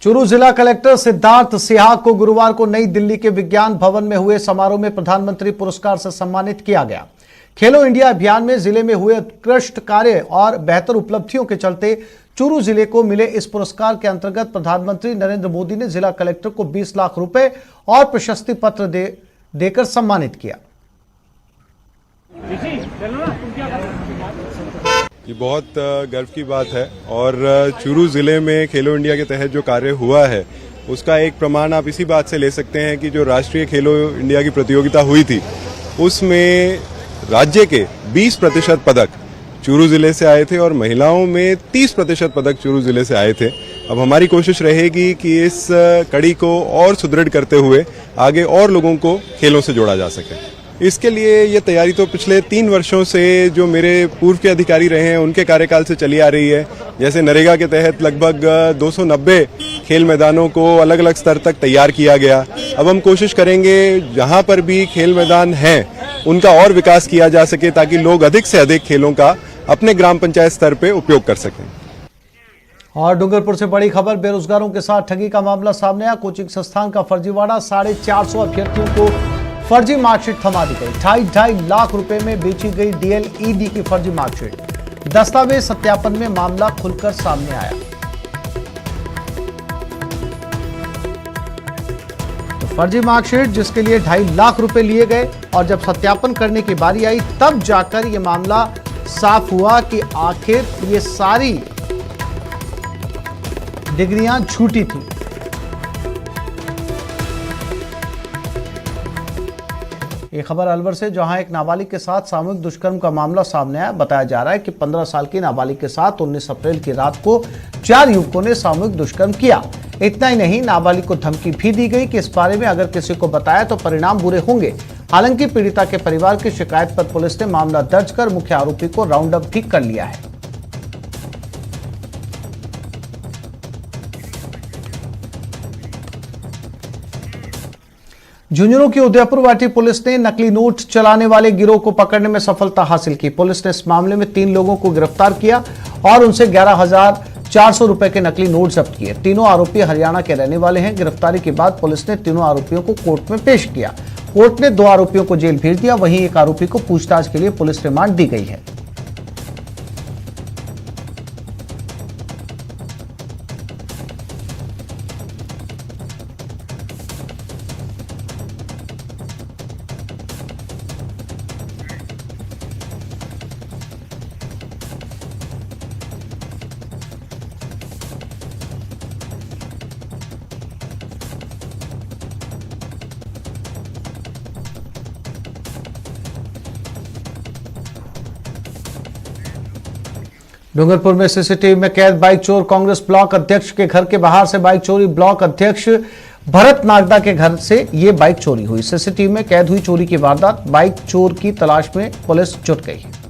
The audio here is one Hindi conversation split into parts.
चूरू जिला कलेक्टर सिद्धार्थ सिहा को गुरुवार को नई दिल्ली के विज्ञान भवन में हुए समारोह में प्रधानमंत्री पुरस्कार से सम्मानित किया गया। खेलो इंडिया अभियान में जिले में हुए उत्कृष्ट कार्य और बेहतर उपलब्धियों के चलते चूरू जिले को मिले इस पुरस्कार के अंतर्गत प्रधानमंत्री नरेंद्र मोदी ने जिला कलेक्टर को 20 लाख रुपए और प्रशस्ति पत्र देकर सम्मानित किया। ये बहुत गर्व की बात है और चूरू जिले में खेलो इंडिया के तहत जो कार्य हुआ है उसका एक प्रमाण आप इसी बात से ले सकते हैं कि जो राष्ट्रीय खेलो इंडिया की प्रतियोगिता हुई थी उसमें राज्य के 20% पदक चूरू जिले से आए थे और महिलाओं में 30% पदक चूरू जिले से आए थे। अब हमारी कोशिश रहेगी कि इस कड़ी को और सुदृढ़ करते हुए आगे और लोगों को खेलों से जोड़ा जा सके। इसके लिए ये तैयारी तो पिछले 3 वर्षों से जो मेरे पूर्व के अधिकारी रहे हैं उनके कार्यकाल से चली आ रही है। जैसे नरेगा के तहत लगभग 290 खेल मैदानों को अलग अलग स्तर तक तैयार किया गया। अब हम कोशिश करेंगे जहां पर भी खेल मैदान हैं उनका और विकास किया जा सके ताकि लोग अधिक से अधिक खेलों का अपने ग्राम पंचायत स्तर पे उपयोग कर सकें। और डूंगरपुर से बड़ी खबर, बेरोजगारों के साथ ठगी का मामला सामने आया। कोचिंग संस्थान का फर्जीवाड़ा, 450 अभ्यर्थियों को फर्जी मार्कशीट थमा दी गई। 2.5 लाख रुपए में बेची गई डीएलईडी की फर्जी मार्कशीट। दस्तावेज सत्यापन में मामला खुलकर सामने आया। तो फर्जी मार्कशीट जिसके लिए 2.5 लाख रुपए लिए गए और जब सत्यापन करने की बारी आई तब जाकर यह मामला साफ हुआ कि आखिर ये सारी डिग्रियां झूठी थी। ये खबर अलवर से, जहां एक नाबालिग के साथ सामूहिक दुष्कर्म का मामला सामने आया। बताया जा रहा है कि 15 साल की नाबालिग के साथ 19 अप्रैल की रात को 4 युवकों ने सामूहिक दुष्कर्म किया। इतना ही नहीं, नाबालिग को धमकी भी दी गई कि इस बारे में अगर किसी को बताया तो परिणाम बुरे होंगे। हालांकि पीड़िता के परिवार की शिकायत पर पुलिस ने मामला दर्ज कर मुख्य आरोपी को राउंड अप भी कर लिया है। झुंझुनू की उदयपुर वाटी पुलिस ने नकली नोट चलाने वाले गिरोह को पकड़ने में सफलता हासिल की। पुलिस ने इस मामले में 3 लोगों को गिरफ्तार किया और उनसे 11,400 रुपए के नकली नोट जब्त किए। तीनों आरोपी हरियाणा के रहने वाले हैं। गिरफ्तारी के बाद पुलिस ने तीनों आरोपियों को कोर्ट में पेश किया। कोर्ट ने 2 आरोपियों को जेल भेज दिया, वहीं एक आरोपी को पूछताछ के लिए पुलिस रिमांड दी गई है। डूंगरपुर में सीसीटीवी में कैद बाइक चोर। कांग्रेस ब्लॉक अध्यक्ष के घर के बाहर से बाइक चोरी। ब्लॉक अध्यक्ष भरत नागदा के घर से ये बाइक चोरी हुई। सीसीटीवी में कैद हुई चोरी की वारदात। बाइक चोर की तलाश में पुलिस जुट गई है।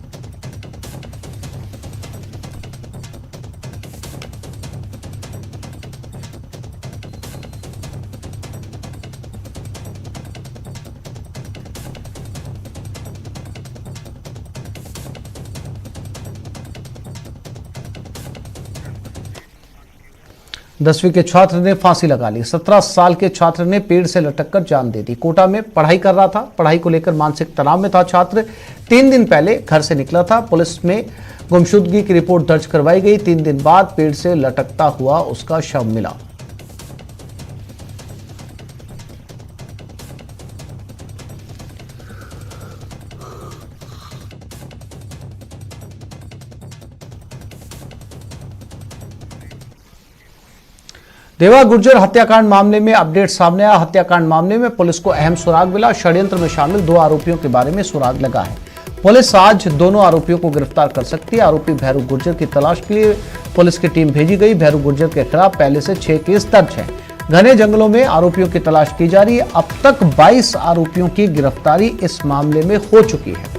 दसवीं के छात्र ने फांसी लगा ली। 17 साल के छात्र ने पेड़ से लटककर जान दे दी। कोटा में पढ़ाई कर रहा था। पढ़ाई को लेकर मानसिक तनाव में था छात्र। 3 दिन पहले घर से निकला था। पुलिस में गुमशुदगी की रिपोर्ट दर्ज करवाई गई। 3 दिन बाद पेड़ से लटकता हुआ उसका शव मिला। देवा गुर्जर हत्याकांड मामले में अपडेट सामने आया। हत्याकांड मामले में पुलिस को अहम सुराग मिला। षड्यंत्र में शामिल 2 आरोपियों के बारे में सुराग लगा है। पुलिस आज दोनों आरोपियों को गिरफ्तार कर सकती है। आरोपी भैरू गुर्जर की तलाश के लिए पुलिस की टीम भेजी गई। भैरू गुर्जर के खिलाफ पहले से 6 केस दर्ज हैं। घने जंगलों में आरोपियों की तलाश की जा रही है। अब तक 22 आरोपियों की गिरफ्तारी इस मामले में हो चुकी है।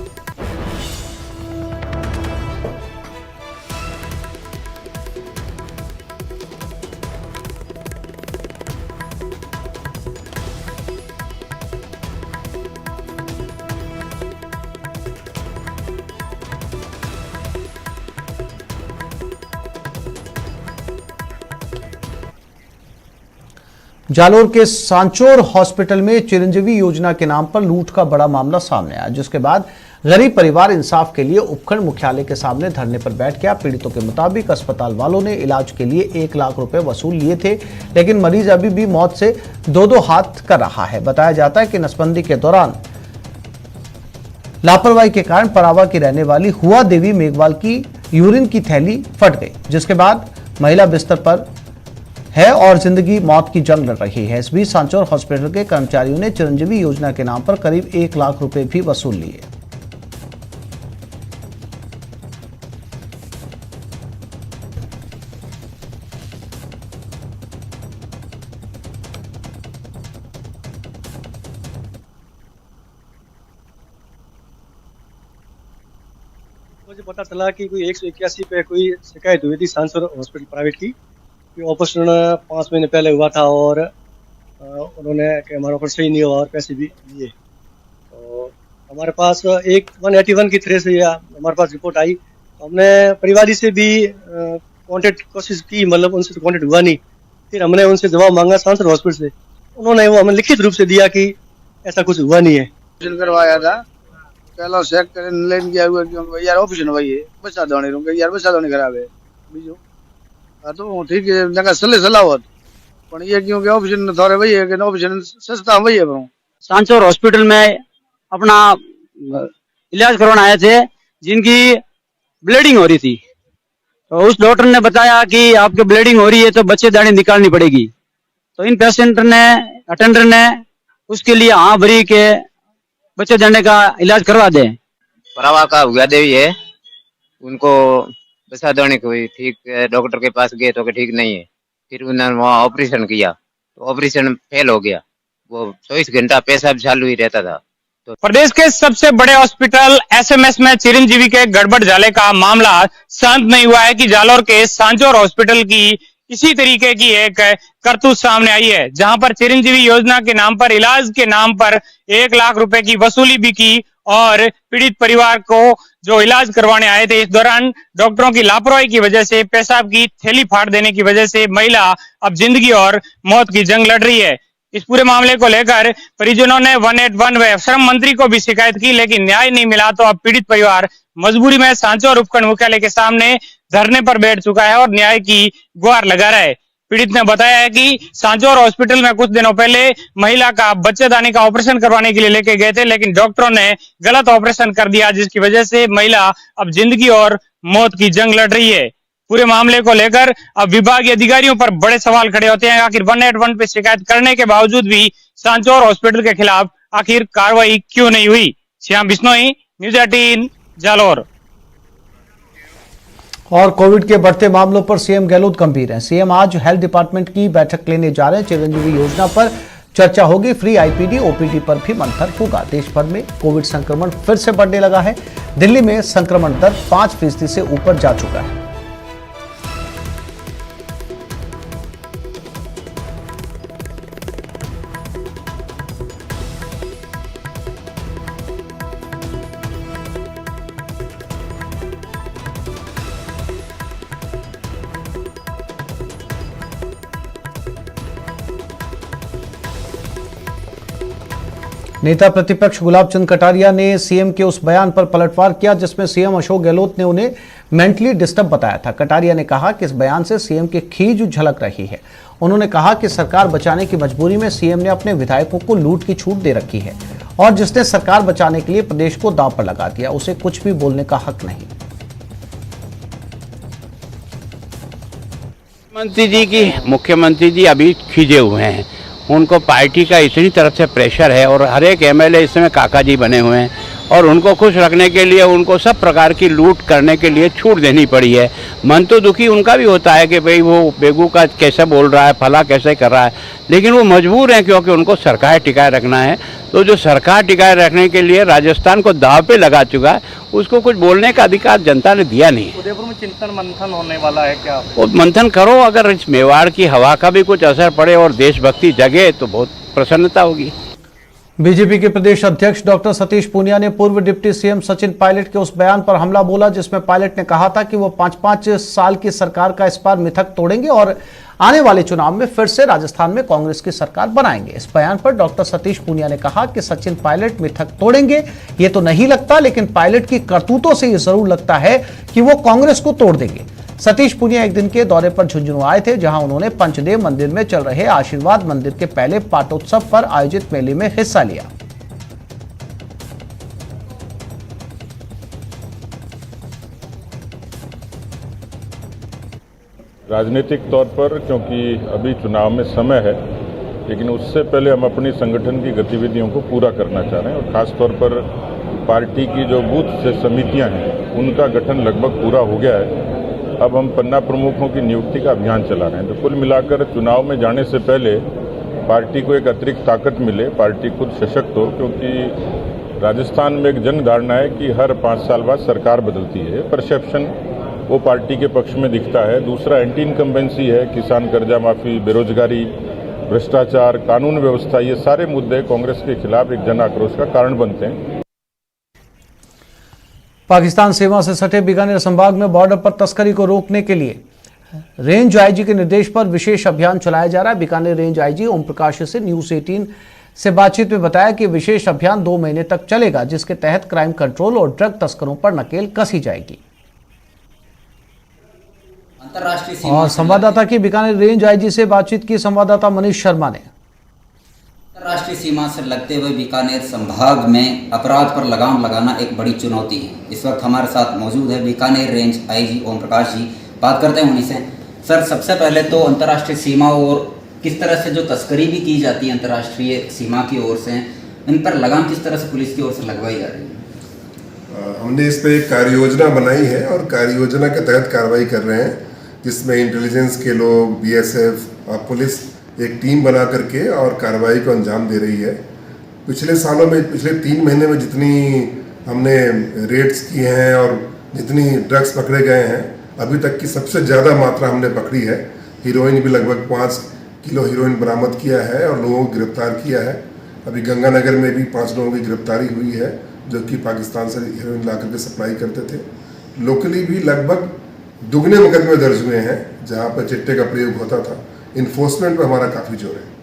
जालोर के सांचौर हॉस्पिटल में चिरंजीवी योजना के नाम पर लूट का बड़ा मामला सामने आया, जिसके बाद गरीब परिवार इंसाफ के लिए उपखंड मुख्यालय के सामने धरने पर बैठ गया। पीड़ितों के मुताबिक अस्पताल वालों ने इलाज के लिए 1 लाख रुपए वसूल लिए थे, लेकिन मरीज अभी भी मौत से दो हाथ कर रहा है। बताया जाता है कि नसबंदी के दौरान लापरवाही के कारण परावा की रहने वाली हुआ देवी मेघवाल की यूरिन की थैली फट गई, जिसके बाद महिला बिस्तर पर है और जिंदगी मौत की जंग लड़ रही है। इस बीच सांचौर हॉस्पिटल के कर्मचारियों ने चिरंजीवी योजना के नाम पर करीब 1 लाख रुपए भी वसूल लिए। मुझे पता चला कि कोई 181 पे कोई शिकायत हुई थी सांसौर हॉस्पिटल प्राइवेट की, ऑपरेशन 5 महीने पहले हुआ था और उन्होंने कि हमारा ऑपरेशन सही नहीं हुआ और पैसे भी लिए। तो हमारे पास 181 की तरह से हमारे पास रिपोर्ट आई। हमने परिवारी से भी कांटेक्ट कोशिश की, मतलब उनसे तो कांटेक्ट हुआ नहीं। फिर हमने उनसे जवाब मांगा सांसौर हॉस्पिटल से, उन्होंने वो हमें लिखित रूप से दिया कि ऐसा कुछ हुआ नहीं है। करवाया था पहला चेक करने लेन गया हुआ कि यार ऑपरेशन भाई है बच्चा दाने रहूंगा यार बच्चा दाने खराब है बीजो तो ठीक है जगह सले सलावत पण ये क्योंकि ऑपरेशन थोड़े भाई है कि ऑपरेशन सस्ता भाई है। सांचौर हॉस्पिटल में अपना इलाज करवाने आए थे, जिनकी ब्लीडिंग हो रही थी। तो उस डॉक्टर ने बताया कि आपके ब्लीडिंग हो रही है तो बच्चेदानी निकालनी पड़ेगी। तो इन पेशेंट ने अटेंडर ने उसके लिए हाँ भरी के बच्चेदानी का इलाज करवा दे। परावा का हुआ देवी है, उनको बसा देने को ठीक डॉक्टर के पास गए तो ठीक नहीं है। फिर उन्होंने वहाँ ऑपरेशन किया तो ऑपरेशन फेल हो गया। वो 24 घंटा पेशाब चालू ही रहता था। तो प्रदेश के सबसे बड़े हॉस्पिटल एसएमएस में चिरंजीवी के गड़बड़ झाले का मामला शांत नहीं हुआ है कि जालोर के सांचौर हॉस्पिटल की इसी तरीके की एक करतूत सामने आई है, जहां पर चिरंजीवी योजना के नाम पर इलाज के नाम पर 1 लाख रुपए की वसूली भी की और पीड़ित परिवार को जो इलाज करवाने आए थे, इस दौरान डॉक्टरों की लापरवाही की वजह से, पेशाब की थैली फाड़ देने की वजह से महिला अब जिंदगी और मौत की जंग लड़ रही है। इस पूरे मामले को लेकर परिजनों ने 181 व श्रम मंत्री को भी शिकायत की, लेकिन न्याय नहीं मिला। तो अब पीड़ित परिवार मजबूरी में सांचौर उपखंड मुख्यालय के सामने धरने पर बैठ चुका है और न्याय की गुहार लगा रहा है। पीड़ित ने बताया है कि सांचौर हॉस्पिटल में कुछ दिनों पहले महिला का बच्चेदानी का ऑपरेशन करवाने के लिए लेके गए थे, लेकिन डॉक्टरों ने गलत ऑपरेशन कर दिया, जिसकी वजह से महिला अब जिंदगी और मौत की जंग लड़ रही है। पूरे मामले को लेकर अब विभागीय अधिकारियों पर बड़े सवाल खड़े होते हैं। आखिर 181 पे शिकायत करने के बावजूद भी सांचौर हॉस्पिटल के खिलाफ आखिर कार्रवाई क्यों नहीं हुई। श्याम बिश्नोई, न्यूज़ 18 जालोर। और कोविड के बढ़ते मामलों पर सीएम गहलोत गंभीर हैं। सीएम आज हेल्थ डिपार्टमेंट की बैठक लेने जा रहे हैं। चिरंजीवी योजना पर चर्चा होगी, फ्री आईपीडी ओपीडी पर भी मंथन होगा। देश भर में कोविड संक्रमण फिर से बढ़ने लगा है। दिल्ली में संक्रमण दर 5% से ऊपर जा चुका है। नेता प्रतिपक्ष गुलाब चंद कटारिया ने सीएम के उस बयान पर पलटवार किया, जिसमें सीएम अशोक गहलोत ने उन्हें मेंटली डिस्टर्ब बताया था। कटारिया ने कहा कि इस बयान से सीएम की खींच झलक रही है। उन्होंने कहा कि सरकार बचाने की मजबूरी में सीएम ने अपने विधायकों को लूट की छूट दे रखी है और जिसने सरकार बचाने के लिए प्रदेश को दांव पर लगा दिया, उसे कुछ भी बोलने का हक नहीं। मुख्यमंत्री जी अभी खींचे हुए हैं। उनको पार्टी का इतनी तरफ से प्रेशर है और हर एक एमएलए इस समय काका जी बने हुए हैं और उनको खुश रखने के लिए उनको सब प्रकार की लूट करने के लिए छूट देनी पड़ी है। मन तो दुखी उनका भी होता है कि भाई वो बेगू का कैसे बोल रहा है, फला कैसे कर रहा है, लेकिन वो मजबूर हैं क्योंकि उनको सरकार टिकाए रखना है। तो जो सरकार टिकाए रखने के लिए राजस्थान को दाव पे लगा चुका है, उसको कुछ बोलने का अधिकार जनता ने दिया नहीं है। उदयपुर में चिंतन मंथन होने वाला है क्या? वो मंथन करो, अगर इस मेवाड़ की हवा का भी कुछ असर पड़े और देशभक्ति जगे तो बहुत प्रसन्नता होगी। बीजेपी के प्रदेश अध्यक्ष डॉक्टर सतीश पूनिया ने पूर्व डिप्टी सीएम सचिन पायलट के उस बयान पर हमला बोला, जिसमें पायलट ने कहा था कि वो 5-5 साल की सरकार का इस बार मिथक तोड़ेंगे और आने वाले चुनाव में फिर से राजस्थान में कांग्रेस की सरकार बनाएंगे। इस बयान पर डॉक्टर सतीश पूनिया ने कहा कि सचिन पायलट मिथक तोड़ेंगे ये तो नहीं लगता, लेकिन पायलट की करतूतों से ये जरूर लगता है कि वो कांग्रेस को तोड़ देंगे। सतीश पूनिया एक दिन के दौरे पर झुंझुनू आए थे, जहां उन्होंने पंचदेव मंदिर में चल रहे आशीर्वाद मंदिर के पहले पाटोत्सव पर आयोजित मेले में हिस्सा लिया। राजनीतिक तौर पर क्योंकि अभी चुनाव में समय है, लेकिन उससे पहले हम अपनी संगठन की गतिविधियों को पूरा करना चाह रहे हैं और खास तौर पर पार्टी की जो बूथ से समितियां हैं उनका गठन लगभग पूरा हो गया है। अब हम पन्ना प्रमुखों की नियुक्ति का अभियान चला रहे हैं। तो कुल मिलाकर चुनाव में जाने से पहले पार्टी को एक अतिरिक्त ताकत मिले, पार्टी खुद सशक्त हो, क्योंकि राजस्थान में एक जन धारणा है कि हर 5 साल बाद सरकार बदलती है। परसेप्शन वो पार्टी के पक्ष में दिखता है। दूसरा एंटी इनकम्बेंसी है, किसान कर्जा माफी, बेरोजगारी, भ्रष्टाचार, कानून व्यवस्था, ये सारे मुद्दे कांग्रेस के खिलाफ एक जन आक्रोश का कारण बनते हैं। पाकिस्तान सीमा से सटे बीकानेर संभाग में बॉर्डर पर तस्करी को रोकने के लिए रेंज आईजी के निर्देश पर विशेष अभियान चलाया जा रहा है। बीकानेर रेंज आईजी ओम प्रकाश से न्यूज 18 से बातचीत में बताया कि विशेष अभियान 2 महीने तक चलेगा, जिसके तहत क्राइम कंट्रोल और ड्रग तस्करों पर नकेल कसी जाएगी। और संवाददाता की बीकानेर रेंज आईजी से बातचीत की संवाददाता मनीष शर्मा ने। अंतर्राष्ट्रीय सीमा से लगते हुए बीकानेर संभाग में अपराध पर लगाम लगाना एक बड़ी चुनौती है। इस वक्त हमारे साथ मौजूद है बीकानेर रेंज आईजी ओम प्रकाश जी। बात करते हैं उन्हीं से। सर, सबसे पहले तो अंतर्राष्ट्रीय सीमा और किस तरह से जो तस्करी भी की जाती है अंतर्राष्ट्रीय सीमा की ओर से, इन पर लगाम किस तरह से पुलिस की ओर से लगवाई जा रही है? हमने इस पर एक कार्य योजना बनाई है और कार्य योजना के तहत कार्रवाई कर रहे हैं, जिसमें इंटेलिजेंस के लोग, बीएसएफ और पुलिस एक टीम बना करके और कार्रवाई को अंजाम दे रही है। पिछले सालों में, पिछले 3 महीने में जितनी हमने रेड्स की हैं और जितनी ड्रग्स पकड़े गए हैं, अभी तक की सबसे ज़्यादा मात्रा हमने पकड़ी है। हीरोइन भी लगभग 5 किलो हीरोइन बरामद किया है और लोगों को गिरफ्तार किया है। अभी गंगानगर में भी 5 लोगों की गिरफ्तारी हुई है, जो कि पाकिस्तान से हीरोइन ला करके सप्लाई करते थे। लोकली भी लगभग दुगने मुकदमे दर्ज हुए हैं जहाँ पर चिट्टे का प्रयोग होता था। इन्फोर्समेंट पर हमारा काफ़ी जोर है।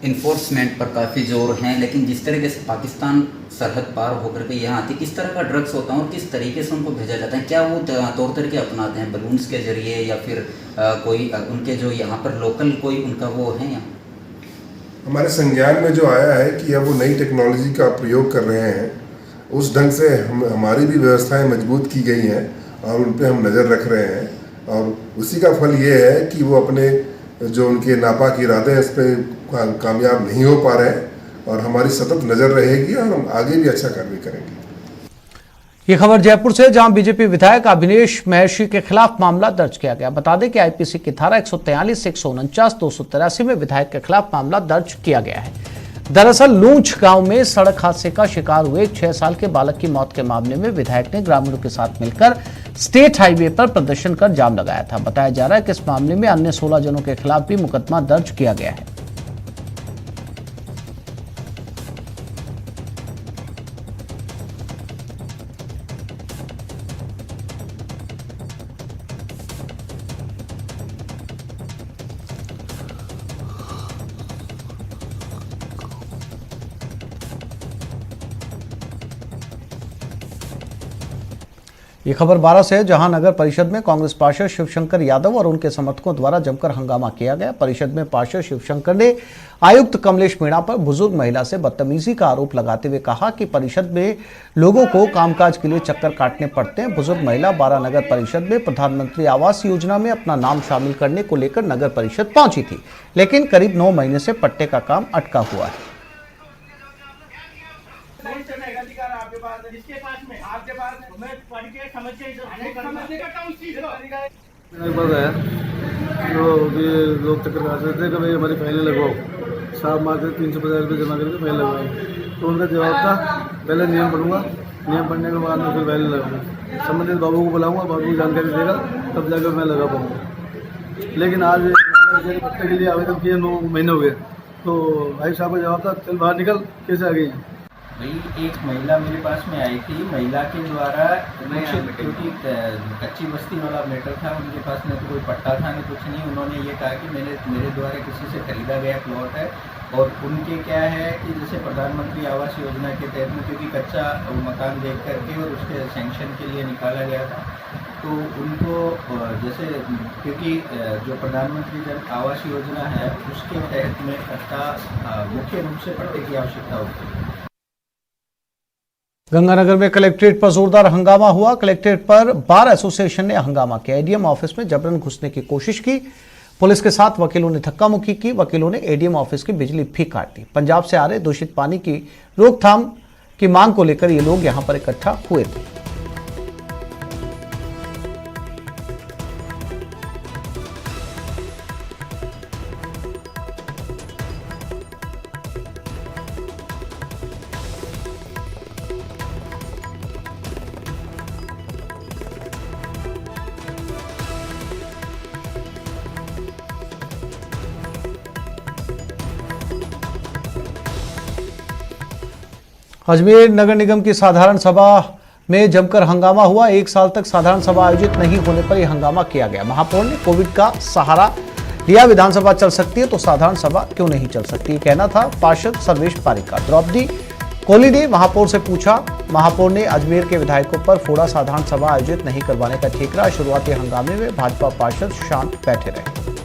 इन्फोर्समेंट पर काफ़ी जोर है, लेकिन जिस तरीके से पाकिस्तान सरहद पार होकर के यहाँ आती, किस तरह का ड्रग्स होता है और किस तरीके से उनको भेजा जाता है? क्या वो तौर तरीके अपनाते हैं बलून्स के जरिए, या फिर कोई उनके जो यहाँ पर लोकल कोई उनका वो है? यहाँ हमारे संज्ञान में जो आया है कि अब वो नई टेक्नोलॉजी का प्रयोग कर रहे हैं, उस ढंग से हमारी भी व्यवस्थाएं मजबूत की गई हैं और उन पर हम नज़र रख रहे हैं। और उसी का फल ये है कि वो अपने जो उनके नापाक इरादे हैं इस पर कामयाब नहीं हो पा रहे हैं, और हमारी सतत नज़र रहेगी और हम आगे भी अच्छा कार्य करेंगे। ये खबर जयपुर से, जहां बीजेपी विधायक अभिनेश महर्षि के खिलाफ मामला दर्ज किया गया। बता दें कि आईपीसी की धारा 143, 149, 283 में विधायक के खिलाफ मामला दर्ज किया गया है। दरअसल लूंच गांव में सड़क हादसे का शिकार हुए 6 साल के बालक की मौत के मामले में विधायक ने ग्रामीणों के साथ मिलकर स्टेट हाईवे पर प्रदर्शन कर जाम लगाया था। बताया जा रहा है कि इस मामले में अन्य 16 जनों के खिलाफ भी मुकदमा दर्ज किया गया है। ये खबर 12 से है, जहां नगर परिषद में कांग्रेस पार्षद शिवशंकर यादव और उनके समर्थकों द्वारा जमकर हंगामा किया गया। परिषद में पार्षद शिवशंकर ने आयुक्त कमलेश मीणा पर बुजुर्ग महिला से बदतमीजी का आरोप लगाते हुए कहा कि परिषद में लोगों को कामकाज के लिए चक्कर काटने पड़ते हैं। बुजुर्ग महिला 12 नगर परिषद में प्रधानमंत्री आवास योजना में अपना नाम शामिल करने को लेकर नगर परिषद पहुंची थी, लेकिन करीब 9 महीने से पट्टे का काम अटका हुआ है। एक बार गया तो ये लोग चक्कर काटते थे कि भाई हमारी फाइलें लगवाओ, साहब मार्केट 350 रुपये जमा करके फाइल लगवाओ। तो उनका जवाब था पहले नियम पढ़ूंगा, नियम पढ़ने के बाद में फिर फाइल लगाऊंगा, संबंधित बाबू को बुलाऊंगा, बाबू की जानकारी देगा तब जाकर मैं लगा पाऊंगा। लेकिन आज पट्टे के लिए आवेदन किए 9 महीने हो गए, तो भाई साहब का जवाब था चल बाहर निकल, कैसे आ गई। भाई एक महिला मेरे पास में आई थी, महिला के द्वारा क्योंकि कच्ची बस्ती वाला मैटर था, उनके पास न तो कोई पट्टा था न कुछ नहीं। उन्होंने ये कहा कि मेरे द्वारा किसी से खरीदा गया प्लॉट है और उनके क्या है कि जैसे प्रधानमंत्री आवास योजना के तहत में क्योंकि कच्चा मकान देख करके और उसके सैंक्शन के लिए निकाला गया था, तो उनको जैसे क्योंकि जो प्रधानमंत्री जन आवास योजना है उसके तहत में पट्टा मुख्य रूप से पट्टे की आवश्यकता होती है। गंगानगर में कलेक्ट्रेट पर जोरदार हंगामा हुआ। कलेक्ट्रेट पर बार एसोसिएशन ने हंगामा किया। एडीएम ऑफिस में जबरन घुसने की कोशिश की। पुलिस के साथ वकीलों ने धक्का मुक्की की। वकीलों ने एडीएम ऑफिस की बिजली भी काट दी। पंजाब से आ रहे दूषित पानी की रोकथाम की मांग को लेकर ये लोग यहां पर इकट्ठा हुए थे। अजमेर नगर निगम की साधारण सभा में जमकर हंगामा हुआ। 1 साल तक साधारण सभा आयोजित नहीं होने पर यह हंगामा किया गया। महापौर ने कोविड का सहारा लिया, विधानसभा चल सकती है तो साधारण सभा क्यों नहीं चल सकती, कहना था पार्षद सर्वेश पारिक का। द्रौपदी कोहली ने महापौर से पूछा। महापौर ने अजमेर के विधायकों पर फोड़ा। साधारण सभा आयोजित नहीं करवाने का ठेकरा। शुरुआती हंगामे में भाजपा पार्षद शांत बैठे रहे।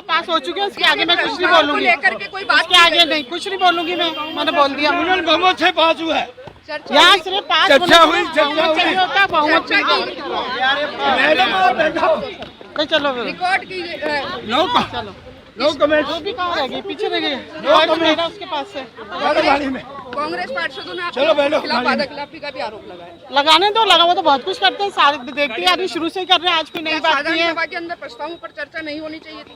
पास हो चुके हैं, उसके आगे मैं कुछ नहीं बोलूंगी। लेकर के कोई बात के आगे नहीं कुछ नहीं बोलूंगी मैंने बोल दिया। बहुमत से पास हुआ है, यहाँ सिर्फ पास चर्चा हुई, बहुमत चलो रिकॉर्ड कीजिए। नो कमेंट भी कहाँ रह गई, पीछे रह गई उसके पास से। कांग्रेस पार्षदों ने खिलाफ वादाखिलाफी का भी आरोप लगाया। लगाने दो, लगा वो तो बहुत कुछ करते हैं, सारे देखते हैं आदमी शुरू से ही कर रहे हैं। आज कोई नई बात नहीं है। सभा के अंदर प्रस्तावों पर चर्चा नहीं होनी चाहिए थी।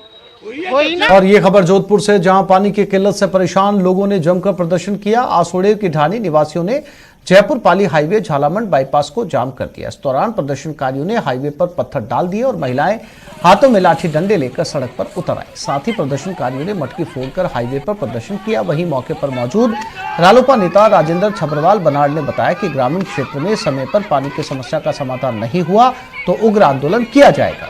और ये खबर जोधपुर से, जहां पानी की किल्लत से परेशान लोगों ने जमकर प्रदर्शन किया। आसोड़ेर की ढाणी निवासियों ने जयपुर पाली हाईवे झालामंड बाईपास को जाम कर दिया। इस दौरान प्रदर्शनकारियों ने हाईवे पर पत्थर डाल दिए और महिलाएं हाथों में लाठी डंडे लेकर सड़क पर उतर आई। साथ ही प्रदर्शनकारियों ने मटकी फोड़कर हाईवे पर प्रदर्शन किया। वहीं मौके पर मौजूद रालोपा नेता राजेंद्र छबरवाल बनाड़ ने बताया कि ग्रामीण क्षेत्र में समय पर पानी की समस्या का समाधान नहीं हुआ तो उग्र आंदोलन किया जाएगा।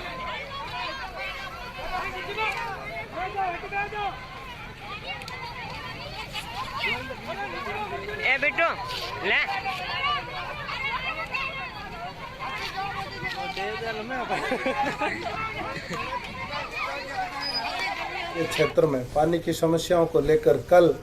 क्षेत्र में पानी की समस्याओं को लेकर कल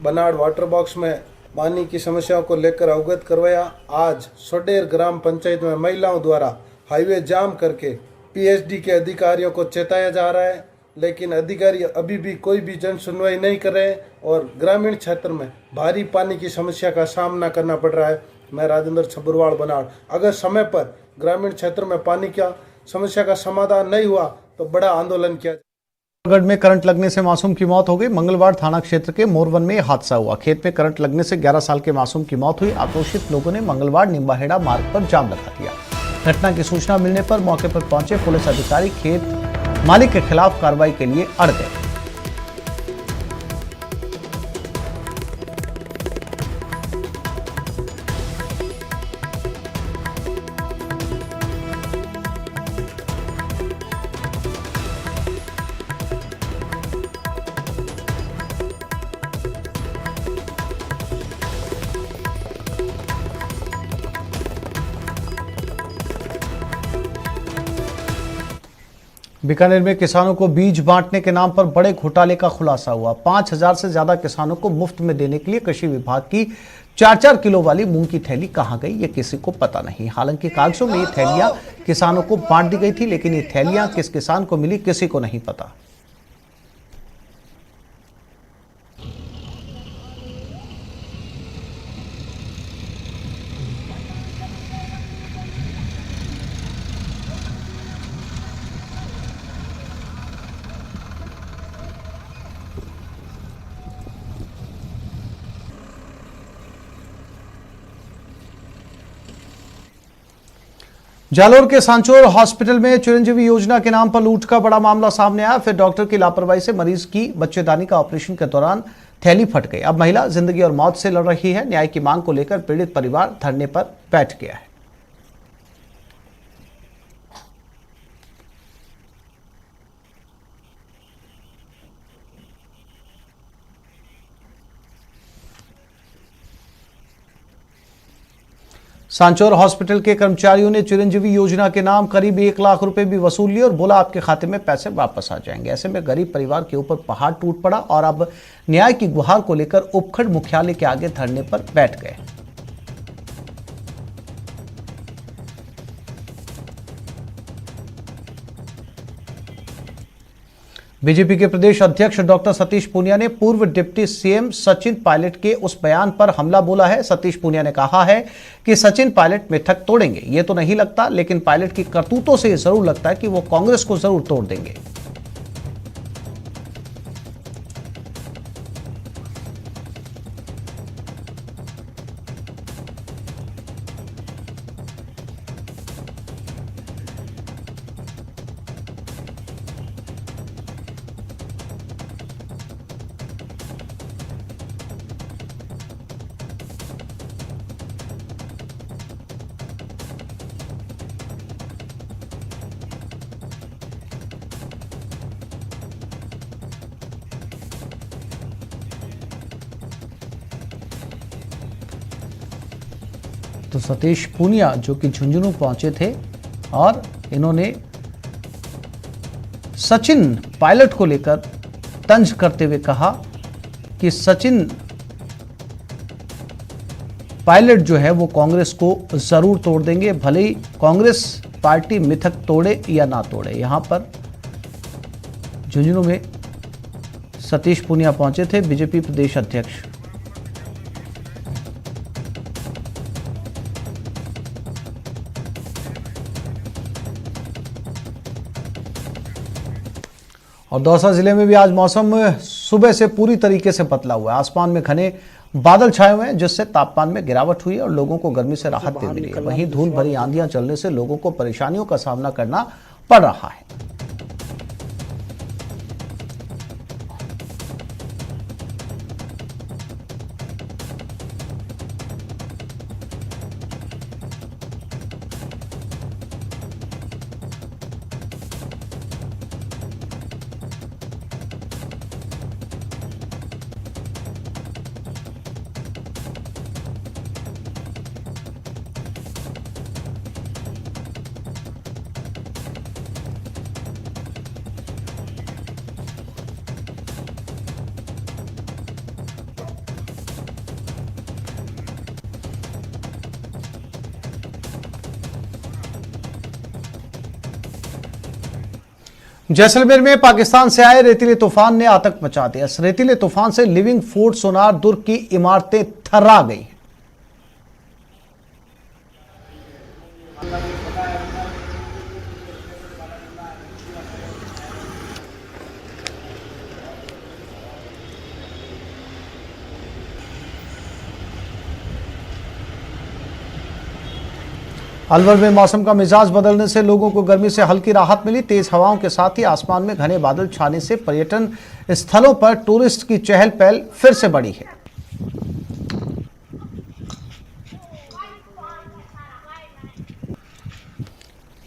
बनाड़ वाटर बॉक्स में पानी की समस्याओं को लेकर अवगत करवाया। आज सोडेर ग्राम पंचायत में महिलाओं द्वारा हाईवे जाम करके पीएचडी के अधिकारियों को चेताया जा रहा है, लेकिन अधिकारी अभी भी कोई भी जन सुनवाई नहीं कर रहे और ग्रामीण क्षेत्र में भारी पानी की समस्या का सामना करना पड़ रहा है। मैं राजेंद्र छबरवाल बनाड़, अगर समय पर ग्रामीण क्षेत्र में पानी की समस्या का समाधान नहीं हुआ तो बड़ा आंदोलन किया। गढ़ में करंट लगने से मासूम की मौत हो गई। मंगलवार थाना क्षेत्र के मोरवन में हादसा हुआ। खेत में करंट लगने से 11 साल के मासूम की मौत हुई। आक्रोशित लोगों ने मंगलवार निम्बाहेड़ा मार्ग पर जाम लगा दिया। घटना की सूचना मिलने पर मौके पर पहुंचे पुलिस अधिकारी खेत मालिक के खिलाफ कार्रवाई के लिए अड़ गए। बीकानेर में किसानों को बीज बांटने के नाम पर बड़े घोटाले का खुलासा हुआ। 5000 से ज्यादा किसानों को मुफ्त में देने के लिए कृषि विभाग की 4-4 किलो वाली मूंग की थैली कहां गई, ये किसी को पता नहीं। हालांकि कागजों में ये थैलियां किसानों को बांट दी गई थी, लेकिन ये थैलियां किस किसान को मिली किसी को नहीं पता। जालोर के सांचौर हॉस्पिटल में चिरंजीवी योजना के नाम पर लूट का बड़ा मामला सामने आया। फिर डॉक्टर की लापरवाही से मरीज की बच्चेदानी का ऑपरेशन के दौरान थैली फट गई। अब महिला जिंदगी और मौत से लड़ रही है। न्याय की मांग को लेकर पीड़ित परिवार धरने पर बैठ गया है। सांचौर हॉस्पिटल के कर्मचारियों ने चिरंजीवी योजना के नाम करीब 1 लाख रुपए भी वसूल लिए और बोला आपके खाते में पैसे वापस आ जाएंगे। ऐसे में गरीब परिवार के ऊपर पहाड़ टूट पड़ा और अब न्याय की गुहार को लेकर उपखंड मुख्यालय के आगे धरने पर बैठ गए। बीजेपी के प्रदेश अध्यक्ष डॉक्टर सतीश पूनिया ने पूर्व डिप्टी सीएम सचिन पायलट के उस बयान पर हमला बोला है। सतीश पूनिया ने कहा है कि सचिन पायलट मिथक तोड़ेंगे। ये तो नहीं लगता, लेकिन पायलट की करतूतों से जरूर लगता है कि वो कांग्रेस को जरूर तोड़ देंगे। तो सतीश पूनिया जो कि झुंझुनू पहुंचे थे और इन्होंने सचिन पायलट को लेकर तंज करते हुए कहा कि सचिन पायलट जो है वो कांग्रेस को जरूर तोड़ देंगे, भले ही कांग्रेस पार्टी मिथक तोड़े या ना तोड़े। यहां पर झुंझुनू में सतीश पूनिया पहुंचे थे, बीजेपी प्रदेश अध्यक्ष। और दौसा जिले में भी आज मौसम सुबह से पूरी तरीके से बदला हुआ है। आसमान में घने बादल छाए हुए हैं, जिससे तापमान में गिरावट हुई है और लोगों को गर्मी से राहत भी मिली है। वहीं धूल भरी आंधियां चलने से लोगों को परेशानियों का सामना करना पड़ रहा है। जैसलमेर में पाकिस्तान से आए रेतीले तूफान ने आतंक मचा दिया। इस रेतीले तूफान से लिविंग फोर्ट सोनार दुर्ग की इमारतें थर्रा गई। अलवर में मौसम का मिजाज बदलने से लोगों को गर्मी से हल्की राहत मिली। तेज हवाओं के साथ ही आसमान में घने बादल छाने से पर्यटन स्थलों पर टूरिस्ट की चहल पहल फिर से बढ़ी है।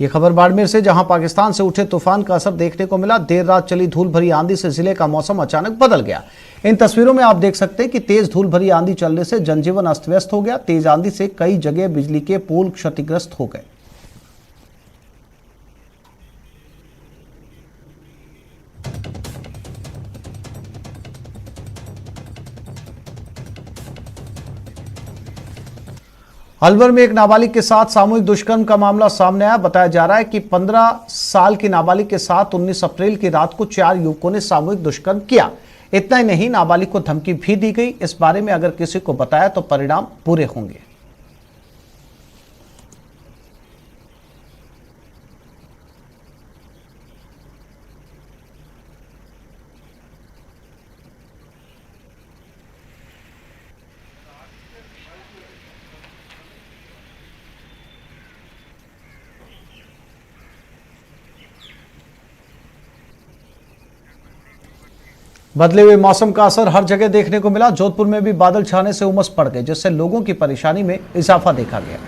ये खबर बाड़मेर से, जहां पाकिस्तान से उठे तूफान का असर देखने को मिला। देर रात चली धूल भरी आंधी से जिले का मौसम अचानक बदल गया। इन तस्वीरों में आप देख सकते हैं कि तेज धूल भरी आंधी चलने से जनजीवन अस्त व्यस्त हो गया। तेज आंधी से कई जगह बिजली के पोल क्षतिग्रस्त हो गए। अलवर में एक नाबालिग के साथ सामूहिक दुष्कर्म का मामला सामने आया। बताया जा रहा है कि 15 साल की नाबालिग के साथ 19 अप्रैल की रात को 4 युवकों ने सामूहिक दुष्कर्म किया। इतना ही नहीं, नाबालिग को धमकी भी दी गई। इस बारे में अगर किसी को बताया तो परिणाम बुरे होंगे। बदले हुए मौसम का असर हर जगह देखने को मिला। जोधपुर में भी बादल छाने से उमस पड़ गई, जिससे लोगों की परेशानी में इजाफा देखा गया।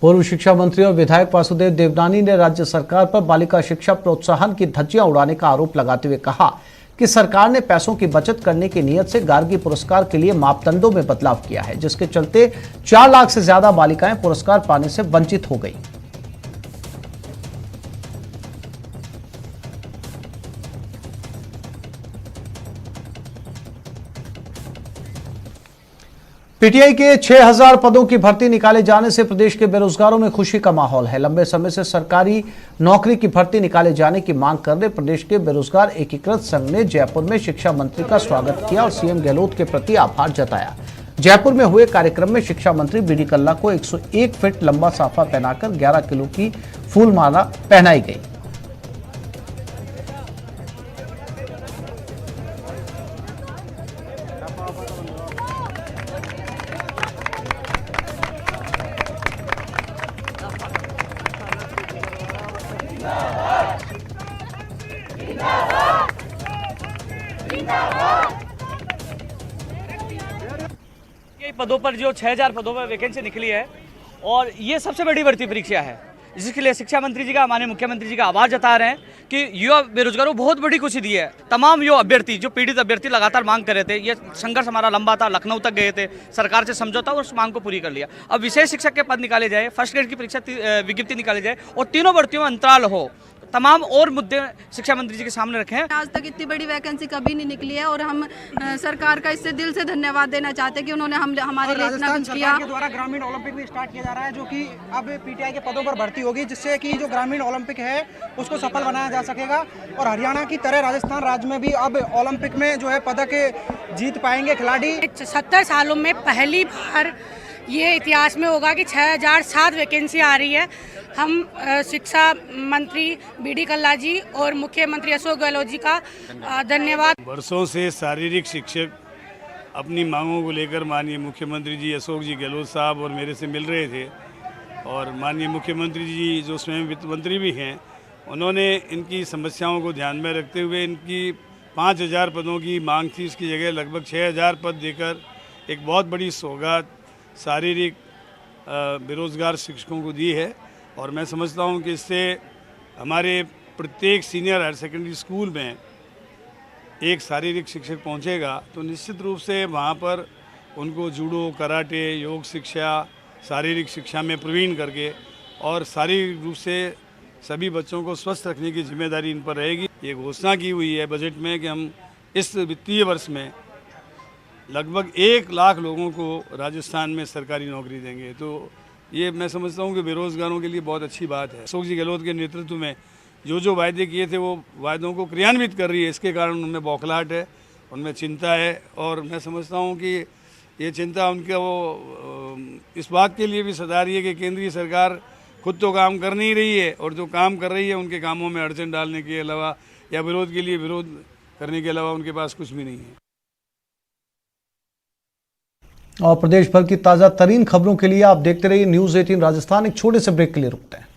पूर्व शिक्षा मंत्री और विधायक वासुदेव देवनानी ने राज्य सरकार पर बालिका शिक्षा प्रोत्साहन की धज्जियां उड़ाने का आरोप लगाते हुए कहा कि सरकार ने पैसों की बचत करने की नीयत से गार्गी पुरस्कार के लिए मापदंडों में बदलाव किया है, जिसके चलते 4 लाख से ज्यादा बालिकाएं पुरस्कार पाने से वंचित हो गई। पीटीआई के 6000 पदों की भर्ती निकाले जाने से प्रदेश के बेरोजगारों में खुशी का माहौल है। लंबे समय से सरकारी नौकरी की भर्ती निकाले जाने की मांग कर रहे प्रदेश के बेरोजगार एकीकृत संघ ने जयपुर में शिक्षा मंत्री का स्वागत किया और सीएम गहलोत के प्रति आभार जताया। जयपुर में हुए कार्यक्रम में शिक्षा मंत्री बीडी कल्ला को 101 फीट लंबा साफा पहनाकर 11 किलो की फूल माला पहनाई गई। पदों पर जो 6000 पदों पर वैकेंसी निकली है और ये सबसे बड़ी भर्ती परीक्षा है, जिसके लिए शिक्षा मंत्री जी का, माननीय मुख्यमंत्री जी का आभार जता रहे हैं कि युवा बेरोजगारों को बहुत बड़ी खुशी दी है। तमाम युवा अभ्यर्थी, जो पीड़ित अभ्यर्थी लगातार मांग कर रहे थे, ये संघर्ष हमारा लंबा था, लखनऊ तक गए थे, सरकार से समझौता और उस मांग को पूरी कर लिया। अब विशेष शिक्षक के पद निकाले जाए, फर्स्ट ग्रेड की परीक्षा विज्ञप्ति निकाली जाए और तीनों भर्तियों में अंतराल हो, तमाम और मुद्दे शिक्षा मंत्री जी के सामने रखे हैं। आज तक इतनी बड़ी वैकेंसी कभी नहीं निकली है और हम सरकार का इससे दिल से धन्यवाद देना चाहते हैं कि उन्होंने हमारे लिए इतना कुछ किया। के द्वारा ग्रामीण ओलंपिक भी स्टार्ट किया जा रहा है, जो कि अब पीटीआई के पदों पर भर्ती होगी, जिससे कि जो ग्रामीण ओलंपिक है उसको सफल बनाया जा सकेगा और हरियाणा की तरह राजस्थान राज्य में भी अब ओलंपिक में जो है पदक जीत पाएंगे खिलाड़ी। 70 सालों में पहली बार ये इतिहास में होगा कि 6007 वैकेंसी आ रही है। हम शिक्षा मंत्री बीडी कल्ला जी और मुख्यमंत्री अशोक गहलोत जी का धन्यवाद। वर्षों से शारीरिक शिक्षक अपनी मांगों को लेकर माननीय मुख्यमंत्री जी अशोक जी गहलोत साहब और मेरे से मिल रहे थे और माननीय मुख्यमंत्री जी जो स्वयं वित्त मंत्री भी हैं, उन्होंने इनकी समस्याओं को ध्यान में रखते हुए इनकी 5000 पदों की मांग थी, इसकी जगह लगभग 6000 पद देकर एक बहुत बड़ी सौगात शारीरिक बेरोज़गार शिक्षकों को दी है। और मैं समझता हूं कि इससे हमारे प्रत्येक सीनियर हायर सेकेंडरी स्कूल में एक शारीरिक शिक्षक पहुंचेगा तो निश्चित रूप से वहां पर उनको जूडो, कराटे, योग शिक्षा, शारीरिक शिक्षा में प्रवीण करके और शारीरिक रूप से सभी बच्चों को स्वस्थ रखने की जिम्मेदारी इन पर रहेगी। ये घोषणा की हुई है बजट में कि हम इस वित्तीय वर्ष में लगभग 1 लाख लोगों को राजस्थान में सरकारी नौकरी देंगे। तो ये मैं समझता हूँ कि बेरोजगारों के लिए बहुत अच्छी बात है। अशोक जी गहलोत के नेतृत्व में जो वायदे किए थे वो वायदों को क्रियान्वित कर रही है, इसके कारण उनमें बौखलाहट है, उनमें चिंता है और मैं समझता हूँ कि ये चिंता उनका वो इस बात के लिए भी सता रही है कि केंद्रीय सरकार खुद तो काम कर नहीं रही है और जो काम कर रही है उनके कामों में अड़चन डालने के अलावा या विरोध के लिए विरोध करने के अलावा उनके पास कुछ भी नहीं है। और प्रदेश भर की ताजा तरीन खबरों के लिए आप देखते रहिए न्यूज़ 18 राजस्थान। एक छोटे से ब्रेक के लिए रुकते हैं।